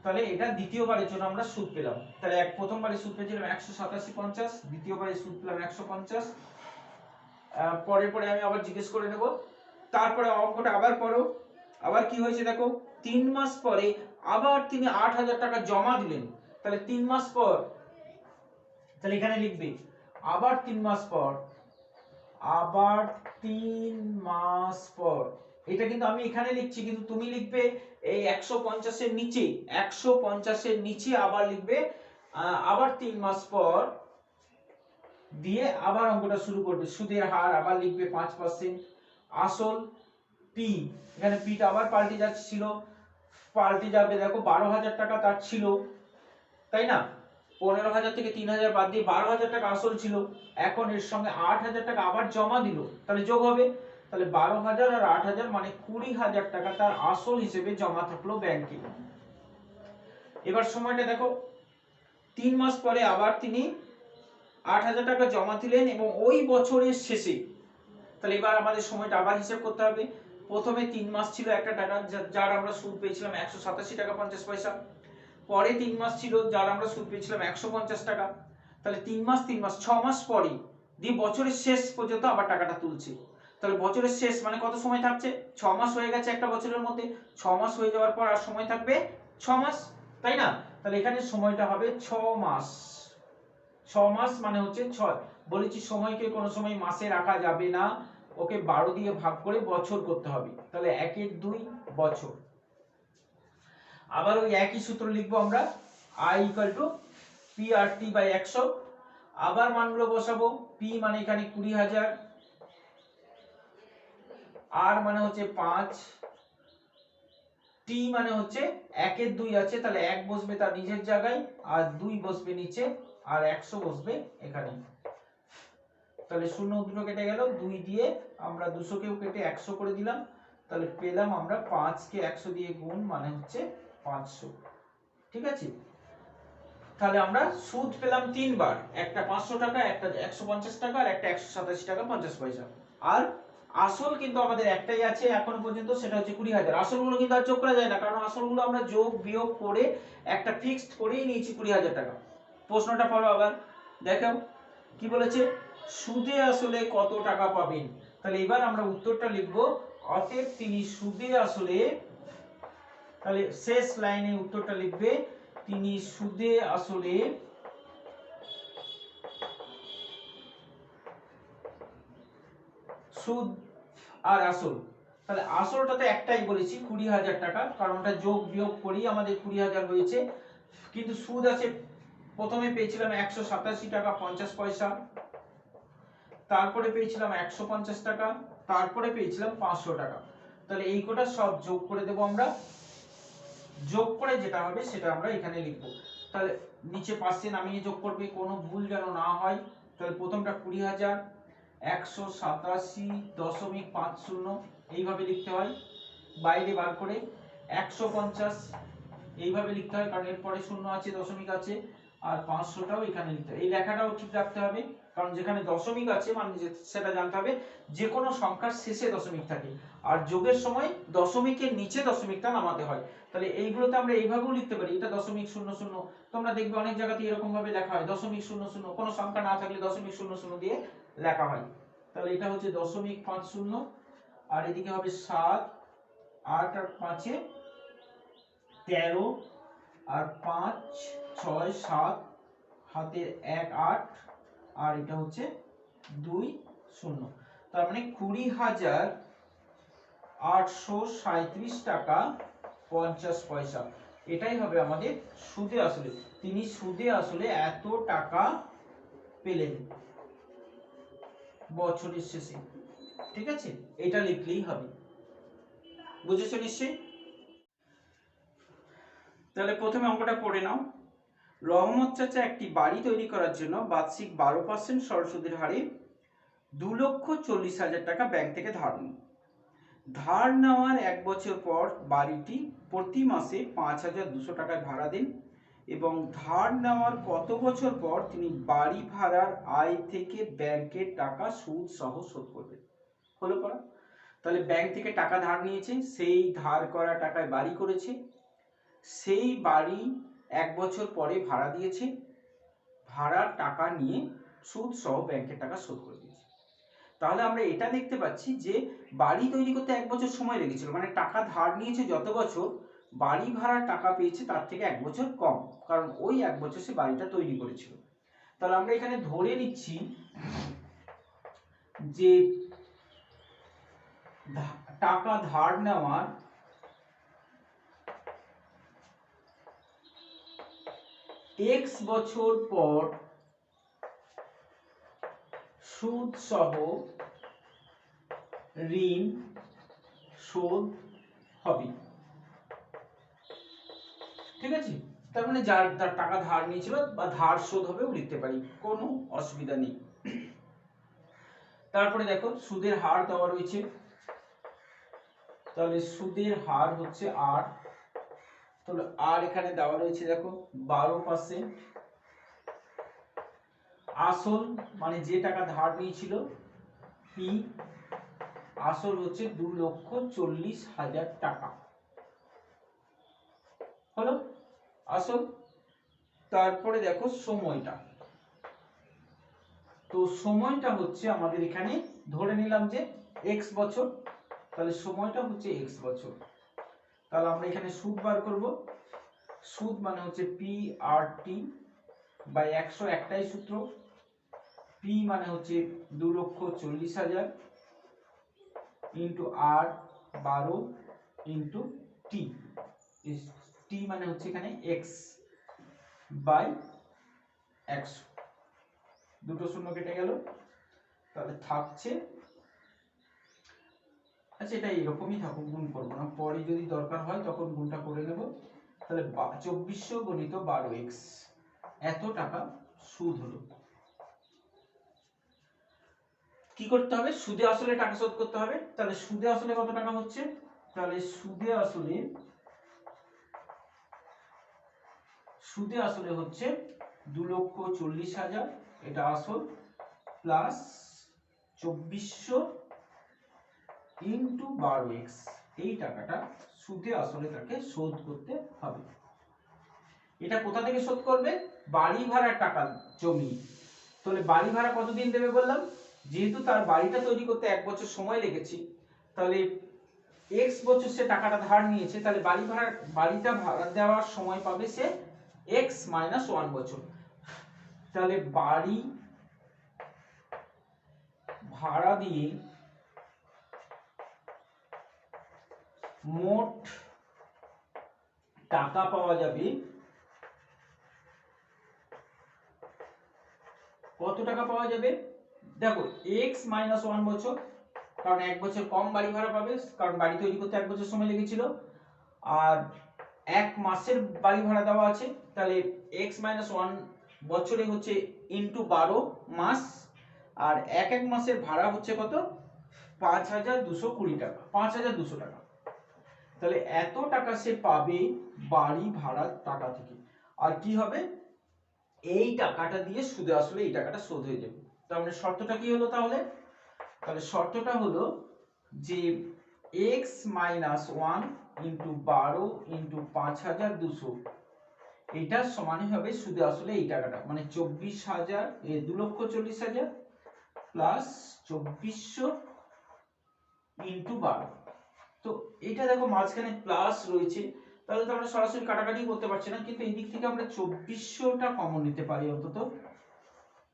তাহলে এটা দ্বিতীয়বারের জন্য আমরা সুদ পেলাম। তাহলে প্রথমবারে সুদ পেয়েছিলাম 187.50, দ্বিতীয়বারে সুদ পেলাম 150। পরে আমি আবার জিজ্ঞেস করে নেব। তারপরে অঙ্কটা আবার করো। আবার কি হয়েছে দেখো, 3 মাস পরে আবার তিনি 8,000 টাকা জমা দিলেন। তাহলে 3 মাস পর, তাহলে এখানে লিখবে আবার 3 মাস পর, আবার 3 মাস পর। এটা কিন্তু আমি এখানে লিখছি, কিন্তু তুমি লিখবে এই 150 এর নিচে, 150 এর নিচে আবার লিখবে আবার 3 মাস পর দিয়ে আবার অঙ্কটা শুরু করবে। সুদের হার আবার লিখবে 5%, আসল পি, এখানে পিটা আবার পাল্টে যাচ্ছিল, পাল্টে যাবে দেখো 12,000 টাকা তার ছিল, তাই না? 15,000 থেকে 3,000 বাদ দিয়ে 12,000 টাকা আসল ছিল, এখন এর সঙ্গে 8,000 টাকা আবার জমা দিল, তাহলে যোগ হবে। তাহলে 12,000 আর 8,000 মানে 20,000 টাকা তার আসল হিসেবে জমা থাকলো ব্যাংকে। এবার সময়টা দেখো, 3 মাস পরে আবার তিনি 8,000 টাকা জমা দিলেন এবং ওই বছরের শেষে, তাহলে এবার আমাদের সময়টা আবার হিসাব করতে হবে। প্রথমে 3 মাস ছিল একটা টাকা, যার আমরা সুদ পেয়েছিলাম 187 টাকা 50 পয়সা। পরে 3 মাস ছিল, যার আমরা সুদ পেয়েছিলাম 150 টাকা। তাহলে 3 মাস 3 মাস 6 মাস পরে দিয়ে বছরের শেষ পর্যন্ত আবার টাকাটা তুলছে। তাহলে বছরের শেষ মানে কত সময় থাকছে, 6 মাস হয়ে গেছে একটা বছরের মধ্যে, 6 মাস হয়ে যাওয়ার পর আর সময় থাকবে 6 মাস, তাই না? তাহলে এখানে সময়টা হবে 6 মাস। 6 মাস মানে হচ্ছে 6, বলেছি সময়কে কোনো সময় মাসে রাখা যাবে না, ওকে 12 দিয়ে ভাগ করে বছর করতে হবে। তাহলে 1 এর 2 বছর। আবার ওই একই সূত্র লিখবো আমরা, I = PRT/100। আবার মানগুলো বসাবো, P মানে এখানে 20,000, R মানে হচ্ছে 5, T মানে হচ্ছে 1 এর 2 আছে, তাহলে 1 বসবে তার নিজের জায়গায় আর 2 বসবে নিচে আর 100 বসবে এখানে। তাহলে 0 দুটো কেটে গেল, 2 দিয়ে আমরা 200 কেও কেটে 100 করে দিলাম। তাহলে পেলাম আমরা 5 কে 100 দিয়ে গুণ মানে হচ্ছে 500। ঠিক আছে? তাহলে আমরা সুদ পেলাম 3 বার, একটা 500 টাকা, একটা 150 টাকা আর একটা 187 টাকা 50 পয়সা। আর আসল কিন্তু আমাদের একটাই আছে এখনো পর্যন্ত, সেটা হচ্ছে 20,000। আসলগুলো কিন্তু আর যোগ করা যায় না, কারণ আসলগুলো আমরা যোগ বিয়োগ করে একটা ফিক্সড করেই নিয়েছি 20,000 টাকা। প্রশ্নটা পড়ো আবার, দেখো কি বলেছে, সুদে আসলে কত টাকা পাবেন। তাহলে এবার আমরা উত্তরটা লিখব, অতএব তিনি সুদে আসলে, তাহলে শেষ লাইনে উত্তরটা লিখবে, তিনি সুদে আসলে সুদ আর আসল, তাহলে আসলটা তো একটাই বলেছি 20,000 টাকা, কারণ ওটা যোগ বিয়োগ করেই আমাদের 20,000 হয়েছে। কিন্তু সুদ আছে, প্রথমে পেয়েছিলাম 187 টাকা 50 পয়সা, তারপরে পেয়েছিলাম 150 টাকা, তারপরে পেয়েছিলাম 500 টাকা। তাহলে এই কোটা সব যোগ করে দেব আমরা, যোগ করে যেটা হবে সেটা আমরা এখানে লিখব। তাহলে নিচে পাশে নামিয়ে যোগ করবে, কোনো ভুল যেন না হয়। তাহলে প্রথমটা 20,000, 187.50 এইভাবে লিখতে হয়, বাইরে বার করে 150 এইভাবে লিখতে হয়, কারণ এরপরে শূন্য আছে, দশমিক আছে, আর 500টাও এখানে লিখতে হয়। এই লেখাটাও ঠিক রাখতে হবে, কারণ যেখানে দশমিক আছে মানে সেটা জানতে হবে যে কোনো সংখ্যার শেষে দশমিক থাকে, আর যোগের সময় দশমিকের নিচে দশমিকটা নামাতে হয়। তাহলে এইগুলোতে আমরা এইভাবেও লিখতে পারি, এটা 0.00, তোমরা দেখবে অনেক জায়গাতে এরকম ভাবে লেখা হয় 0.00, কোনো সংখ্যা না থাকলে 0.00 দিয়ে লেখা হয়। তাহলে এটা হচ্ছে 0.50, আর এদিকে হবে 7, 8 আর 5 এ 13, আর 5 6 7, হাতে 1 8, আর এটা হচ্ছে 2 0। তার মানে 20,837 টাকা 50 পয়সা। এটাই হবে আমাদের সুদে আসলে, তিনি সুদে আসলে এত টাকা পেলেন বছরের শেষে। ঠিক আছে, এটা লিখলেই হবে। বুঝেছো নিশ্চয়ই? তাহলে প্রথমে অঙ্কটা পড়ে নাও। রহমত চাচা একটি বাড়ি তৈরি করার জন্য বার্ষিক 12% সরল হারে 2,40,000 টাকা ব্যাংক থেকে ধার নেন। ধার নেওয়ার 1 বছর পর বাড়িটি প্রতি মাসে 5,200 টাকায় ভাড়া দেন এবং ধার নেওয়ার কত বছর পর তিনি বাড়ি ভাড়ার আয় থেকে ব্যাংকের টাকা সুদ সহ শোধ করবেন। হলো পড়া? তাহলে ব্যাংক থেকে টাকা ধার নিয়েছে, সেই ধার করা টাকায় বাড়ি করেছে, সেই বাড়ি 1 বছর পরে ভাড়া দিয়েছে, ভাড়ার টাকা নিয়ে সুদ সহ ব্যাংকের টাকা শোধ করে দিয়েছে। তাহলে আমরা এটা দেখতে পাচ্ছি যে বাড়ি তৈরি করতে 1 বছর সময় লেগেছিল, মানে টাকা ধার নিয়েছে যত বছর, বাড়ি ভাড়ার টাকা পেয়েছে তার থেকে 1 বছর কম, কারণ ওই 1 বছর সে বাড়িটা তৈরি করেছিল। তাহলে আমরা এখানে ধরে নিচ্ছি যে টাকা ধার নেওয়ার x বছর পর সুদ সহ ঋণ শোধ হবে। ঠিক আছে, তার মানে যার টাকা ধার নিয়েছিল বা ধার শোধ হবেও লিখতে পারি, কোনো অসুবিধা নেই। তারপরে দেখো সুদের হার দেওয়া রয়েছে, তাহলে সুদের হার হচ্ছে আর, তাহলে আর এখানে দেওয়া রয়েছে দেখো 12%। আসল মানে যে টাকা ধার নিয়েছিল পি, আসল হচ্ছে 2,40,000 টাকা, হলো আসল। তারপরে দেখো সময়টা, তো সময়টা হচ্ছে আমাদের এখানে ধরে নিলাম যে x বছর, তাহলে সময়টা হচ্ছে x বছর। তাহলে আমরা এখানে সুদ বার করব, সুদ মানে হচ্ছে পি আর টি বাই 100, একটাই সূত্র, পি মানে হচ্ছে 2,40,000 ইন্টু আর 12 ইন্টু টি, টি মানে হচ্ছে এখানে এক্স বাই 100, দুটো শূন্য কেটে গেল, তাহলে থাকছে, আচ্ছা এটা এরকমই থাকুক, গুণ করবো না, পরে যদি দরকার হয় তখন গুণটা করে নেব। তাহলে 2400 গণিত 12x, এত টাকা সুদ হলো। কি করতে হবে? সুদে আসলে টাকা শোধ করতে হবে। তাহলে সুদে আসলে কত টাকা হচ্ছে? তাহলে সুদে আসলে হচ্ছে 2,40,000, এটা আসল, প্লাস 2400 ইন্টু 12x, এই টাকাটা সুদে আসলে তাকে শোধ করতে হবে। এটা কোথা থেকে শোধ করবে? বাড়ি ভাড়ার টাকা জমি। তাহলে বাড়ি ভাড়া কতদিন দেবে বললাম? যেহেতু তার বাড়িটা তৈরি করতে 1 বছর সময় লেগেছে, তাহলে x বছর সে টাকাটা ধার নিয়েছে, তাহলে বাড়িটা ভাড়া দেওয়ার সময় পাবে সে x মাইনাস 1 বছর। তাহলে বাড়ি ভাড়া দিয়ে মোট টাকা পাওয়া যাবে, কত টাকা পাওয়া যাবে? দেখো x মাইনাস 1 বছর, কারণ 1 বছর কম বাড়ি ভাড়া পাবে, কারণ বাড়ি তৈরি করতে 1 বছর সময় লেগেছিল, আর 1 মাসের বাড়ি ভাড়া দেওয়া আছে, তাহলে x মাইনাস 1 বছরে হচ্ছে ইন্টু 12 মাস, আর এক এক মাসের ভাড়া হচ্ছে কত? 5,220 টাকা, 5,200 টাকা। তাহলে এত টাকা সে পাবে বাড়ি ভাড়ার টাকা থেকে। আর কি হবে? এই টাকাটা দিয়ে সুদে আসলে এই টাকাটা শোধ হয়ে যাবে। তার মানে শর্তটা কি হলো তাহলে? তাহলে শর্তটা হলো যে x মাইনাস 1 ইন্টু 12 ইন্টু 5,200, এইটার সমানই হবে সুদে আসলে এই টাকাটা, মানে 2,40,000 প্লাস 2400 ইন্টু 12। তো এটা দেখো মাঝখানে প্লাস রয়েছে, তাহলে তো আমরা সরাসরি কাটাকাটি করতে পারছি না, কিন্তু এই দিক থেকে আমরা 2400টা কমন নিতে পারি অন্তত।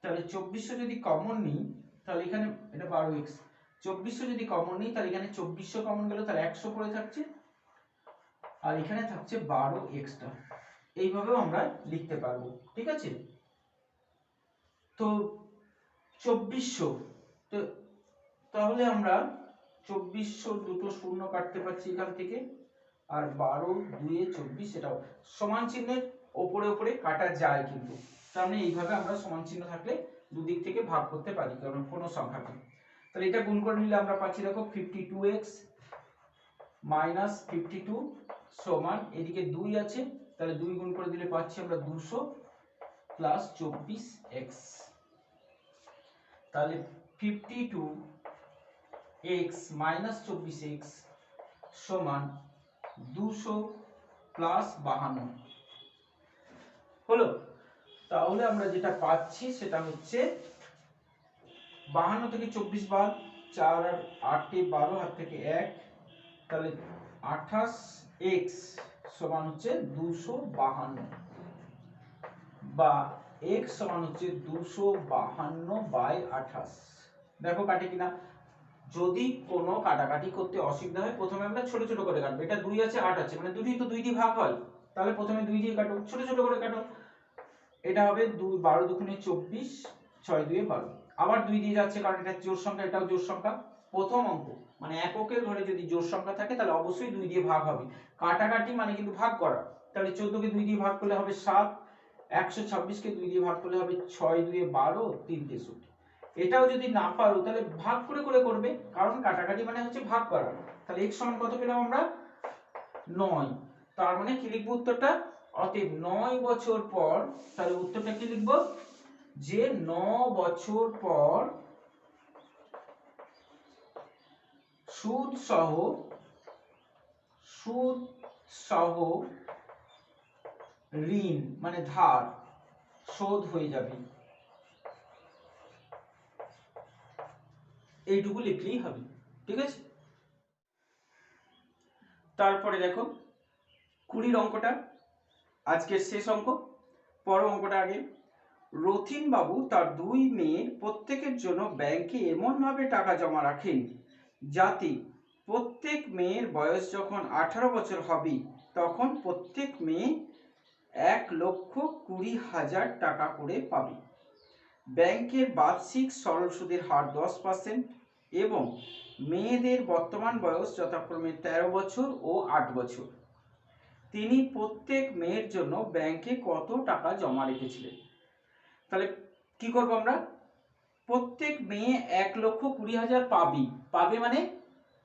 তাহলে 2400 যদি কমন নিই, তাহলে এখানে এটা 12x, 2400 যদি কমন নিই তাহলে এখানে 2400 কমন গেল, তাহলে 100 পড়ে থাকছে, আর এখানে থাকছে 12x টা। এইভাবেও আমরা লিখতে পারবো, ঠিক আছে? তো 2400, তো তাহলে আমরা 2400 দুটো শূন্য কাটতে পারছি এখান থেকে, আর 12 2 24, এটাও সমান চিহ্নের ওপরে ওপরে কাটা যায়, কিন্তু তার মানে এইভাবে আমরা সমান চিহ্ন থাকলে দুদিক থেকে ভাগ করতে পারি কারণ কোনো সংখ্যাকে। তাহলে এটা গুণ করে নিলে আমরা পাচ্ছি দেখো 52x মাইনাস 52 সমান এদিকে 2 আছে, তাহলে 2 গুণ করে দিলে পাচ্ছি আমরা 200 প্লাস 24x। তাহলে 52x মাইনাস 24x সমান 200 প্লাস 52 হলো। তাহলে আমরা যেটা পাচ্ছি সেটা হচ্ছে 52 থেকে 24 বাদ, 4 আর 8 12, হাত থেকে 1, তাহলে 28x সমান হচ্ছে 252 বা x সমান হচ্ছে 252/28। দেখো কাটে কিনা। যদি কোনো কাটাকাটি করতে অসুবিধা হয় প্রথমে আমরা ছোট ছোট করে কাটবো। এটা 2 আছে 8 আছে, মানে দুটি তো 2 দিয়ে ভাগ হয়, তাহলে প্রথমে 2 দিয়ে কাটো, ছোট ছোট করে কাটো। এটা হবে 12 দুগুণে 24, 6 দুয়ে 12, আবার 2 দিয়ে যাচ্ছে কারণ এটা জোড় সংখ্যা, এটাও জোড় সংখ্যা। প্রথম অঙ্ক মানে এককের ঘরে যদি জোড় সংখ্যা থাকে তাহলে অবশ্যই 2 দিয়ে ভাগ হবে। কাটাকাটি মানে কিন্তু ভাগ করা। তাহলে 14 কে 2 দিয়ে ভাগ করলে হবে 7, 126 কে 2 দিয়ে ভাগ করলে হবে 6 দুয়ে 12, 3 63। এটাও যদি না পারো তাহলে ভাগ করে করে করবে, কারণ কাটাকাটি মানে হচ্ছে ভাগ করা। তাহলে x সমান কত পেলাম আমরা? 9। তার মানে কি লিখবো উত্তরটা? অতএব 9 বছর পর, তাহলে উত্তরটা কি লিখবো? যে 9 বছর পর সুদ সহ ঋণ মানে ধার শোধ হয়ে যাবে, এইটুকু লিখলেই হবে। ঠিক আছে। তারপরে দেখো 20 অঙ্কটা আজকের শেষ অঙ্ক। পরের অঙ্কটা আগে। রথিন বাবু তার 2 মেয়ের প্রত্যেকের জন্য ব্যাংকে এমন ভাবে টাকা জমা রাখেন যাতে প্রত্যেক মেয়ের বয়স যখন 18 বছর হবে তখন প্রত্যেক মেয়ে 1,20,000 টাকা করে পাবে। ব্যাংকের বার্ষিক সরল সুদের হার 10% এবং মেয়েদের বর্তমান বয়স যথাক্রমে 13 বছর ও 8 বছর। তিনি প্রত্যেক মেয়ের জন্য ব্যাংকে কত টাকা জমা রেখেছিলেন? তাহলে কি করব আমরা? প্রত্যেক মেয়ে 1,20,000 পাবে। পাবে মানে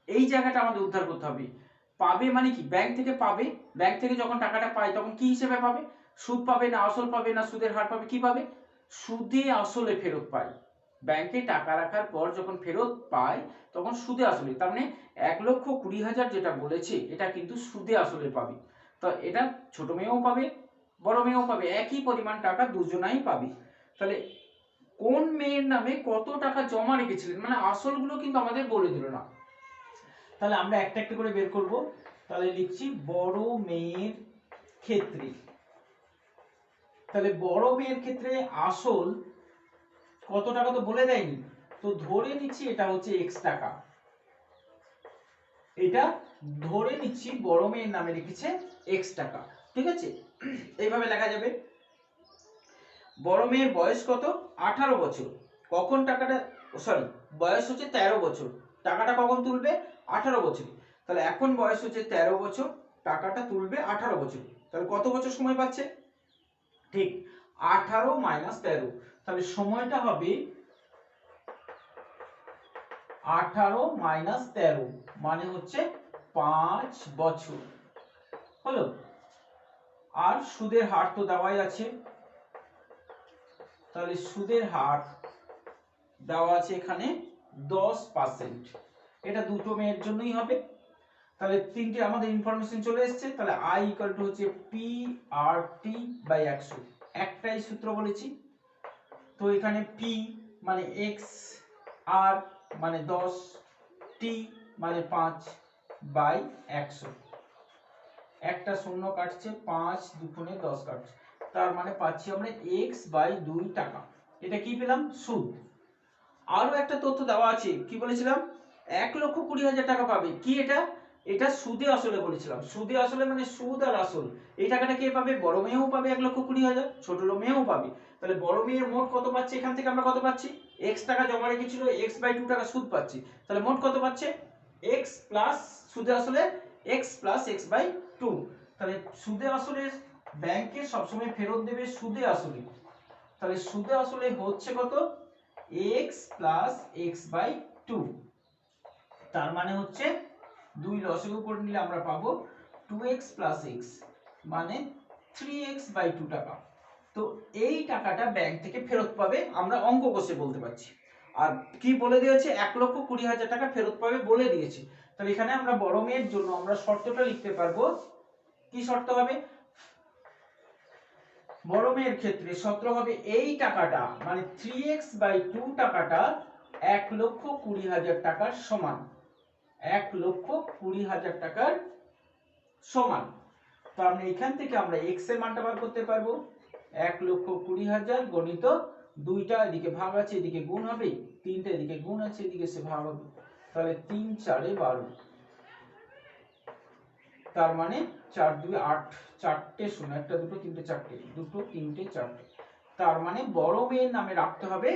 এই জায়গাটা আমাদের উদ্ধার করতে হবে। পাবে মানে কি? ব্যাংক থেকে পাবে। ব্যাংক থেকে যখন টাকাটা পায় তখন কি হিসেবে পাবে? সুদ পাবে না আসল পাবে না সুদের হার পাবে? কি পাবে? সুদে আসলে ফেরত পায়। ব্যাংকে টাকা রাখার পর যখন ফেরত পায় তখন সুদে আসলে, তার মানে 1,20,000 যেটা বলেছে এটা কিন্তু সুদে আসলে পাবে। তো এটা ছোট মেয়েও পাবে বড় মেয়েও পাবে, একই পরিমাণ টাকা দুজনাই পাবে। তাহলে কোন মেয়ের নামে কত টাকা জমা রেখেছিলেন, মানে আসলগুলো কিন্তু আমাদের বলে দিল না। তাহলে আমরা একটা একটা করে বের করব। তাহলে লিখছি বড় মেয়ের ক্ষেত্রে। তাহলে বড় মেয়ের ক্ষেত্রে আসল কত টাকা তো বলে দেয়নি, তো ধরে নিচ্ছি এটা হচ্ছে x টাকা। এটা ধরে নিচ্ছি বড় মেয়ের নামে রেখেছে x টাকা। ঠিক আছে, এইভাবে লেখা যাবে। বড় মেয়ের বয়স কত? 18 বছর। কখন টাকাটা, সরি বয়স হচ্ছে 13 বছর, টাকাটা কখন তুলবে? 18 বছরে। তাহলে এখন বয়স হচ্ছে 13 বছর, টাকাটা তুলবে 18 বছর। তাহলে কত বছর সময় পাচ্ছে? ঠিক 18 মাইনাস 13, তাহলে সময়টা হবে 18 মাইনাস 13 মানে হচ্ছে 5 বছর হলো। আর সুদের হার তো দেওয়াই আছে, তাহলে সুদের হার দেওয়া আছে এখানে 10%। এটা দুটো মেয়ের জন্যই হবে। তাহলে তিনটে আমাদের ইনফরমেশন চলে এসেছে। তাহলে I ইকুয়াল টু হচ্ছে PRT/100, একটাই সূত্র বলেছি। তো এখানে P মানে x, R মানে 10, T মানে 5/100। একটা শূন্য কাটছে, 5 দুগুণে 10 কাটছে, তার মানে পাচ্ছি আমরা x/2 টাকা। এটা কি পেলাম? সুদ। আরো একটা তথ্য দেওয়া আছে, কি বলেছিলাম? 1,20,000 টাকা পাবে। কি এটা? এটা সুদে আসলে বলেছিলাম। সুদে আসলে মানে সুদ আর আসল। এই টাকাটা কে পাবে? বড় মেয়েও পাবে 1,20,000, ছোট মেয়েও পাবে। তাহলে বড় মেয়ের মোট কত পাচ্ছে? এখান থেকে আমরা কত পাচ্ছি? x টাকা জমা রেখেছিল, x/2 টাকা সুদ পাচ্ছি। তাহলে মোট কত পাচ্ছে? x প্লাস সুদে আসলে x প্লাস x/2। তাহলে সুদে আসলে ব্যাংকে সবসময় ফেরত দেবে সুদে আসলে, তাহলে সুদে আসলে হচ্ছে কত, x plus x by two. তার মানে হচ্ছে 2 লসাগু করে নিলে আমরা পাবো 2x প্লাস এক্স মানে 3x বাই 2 টাকা। তো এই টাকাটা ব্যাংক থেকে ফেরত পাবে, আমরা অঙ্ক কষে বলতে পারছি। আর কি বলে দিয়েছে, 1,20,000 টাকা ফেরত পাবে বলে দিয়েছে। তাহলে এখানে আমরা বড় মেয়ের জন্য আমরা শর্তটা লিখতে পারবো। কি শর্ত হবে, বড় মেয়ের ক্ষেত্রে শর্ত হবে এই টাকাটা মানে 3x বাই 2 টাকাটা 1,20,000 টাকার সমান, 1,20,000 টাকার সমান। তো আমরা এখান থেকে আমরা x এর মানটা বার করতে পারবো, 1,20,000 গণিত 2টা এদিকে ভাগ আছে এদিকে গুণ হবে, 3টা এদিকে গুণ আছে এদিকে সে ভাগ হবে, তাহলে 3 4 12, তার মানে 4 2 8, 4টে শূন্য, 1 2 3 4টে, 2 3 4টে, তার মানে বড় মেয়ের নামে রাখতে হবে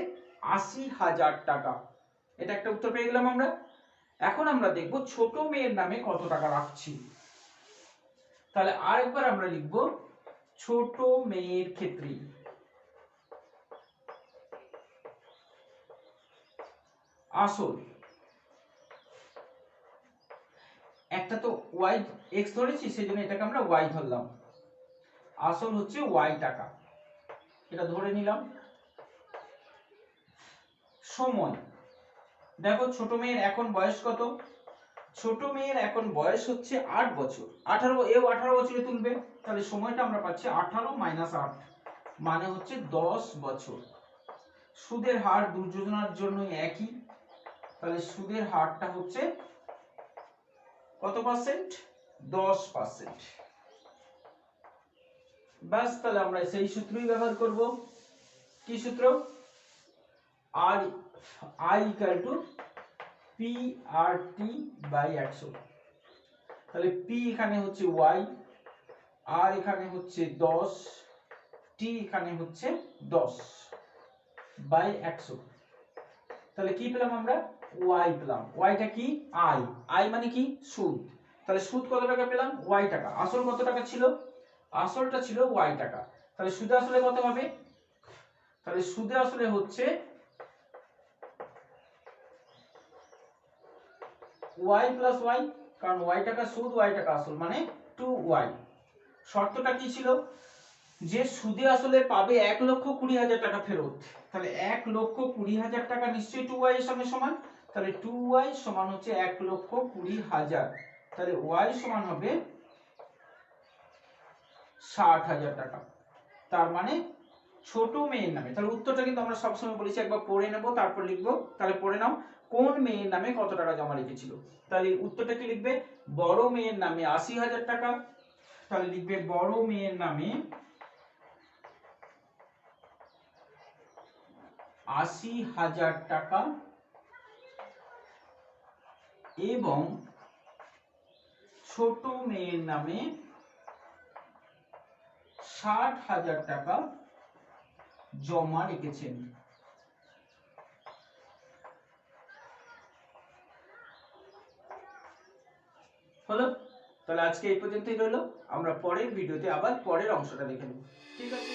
80,000 টাকা। এটা একটা উত্তর পেয়ে গেলাম আমরা। এখন আমরা দেখব ছোট মেয়ের নামে কত টাকা রাখছি। তাহলে আরেকবার আমরা লিখব ছোট মেয়ের ক্ষেত্রে আসল, একটা তো y x ধরেছি সেজন্য এটাকে আমরা y ধরলাম, আসল হচ্ছে y টাকা, এটা ধরে নিলাম। সময়, দেখো ছোট মেয়ের এখন বয়স কত, ছোট মেয়ের এখন বয়স হচ্ছে 8 বছর, 18 এও 18 বছরে তুলবে, তাহলে সময়টা আমরা পাচ্ছি 18 মাইনাস 8 মানে হচ্ছে 10 বছর। সুদের হার দুর্যোজনার জন্য একই, তাহলে সুদের হারটা হচ্ছে কত পার্সেন্ট, 10%। বাস, তাহলে আমরা সেই সূত্রই ব্যবহার করব। কি সূত্র, আর I equal to P R T by 100। তাহলে p এখানে হচ্ছে y, আর এখানে হচ্ছে 10, t এখানে হচ্ছে 10 বাই 100। তাহলে কি পেলাম আমরা, y পেলাম। y টা কি, i মানে কি সুদ, তাহলে সুদ কত টাকা পেলাম, y টাকা। আসল কত টাকা ছিল, আসলটা ছিল y টাকা, তাহলে সুদে আসলে কত হবে, তাহলে সুদে আসলে হচ্ছে y প্লাস y, কারণ y টাকা সুদ y টাকা আসল মানে 2y। শর্তটা কি ছিল, যে সুদে আসলে পাবে 1,20,000 টাকা ফেরত, তাহলে 1,20,000 টাকা নিশ্চয়ই 2y এর সঙ্গে সমান, তাহলে 2y সমান হচ্ছে 1,20,000, তাহলে y সমান হবে 60,000 টাকা। তার মানে ছোট মেয়ের নামে, তাহলে উত্তরটা কিন্তু আমরা সবসময় বলেছি একবার পড়ে নেব তারপর লিখবো, তাহলে পড়ে নাও, কোন মেয়ের নামে কত টাকা জমা রেখেছিল। তাহলে উত্তরটা কি লিখবে, বড় মেয়ের নামে 80,000 টাকা, তাহলে লিখবে বড় মেয়ের নামে 80,000 টাকা এবং ছোট মেয়ের নামে 60,000 টাকা জমা রেখেছেন। হলো, তাহলে আজকে এই পর্যন্তই রইলো, আমরা পরের ভিডিওতে আবার পরের অংশটা দেখে নেব। ঠিক আছে।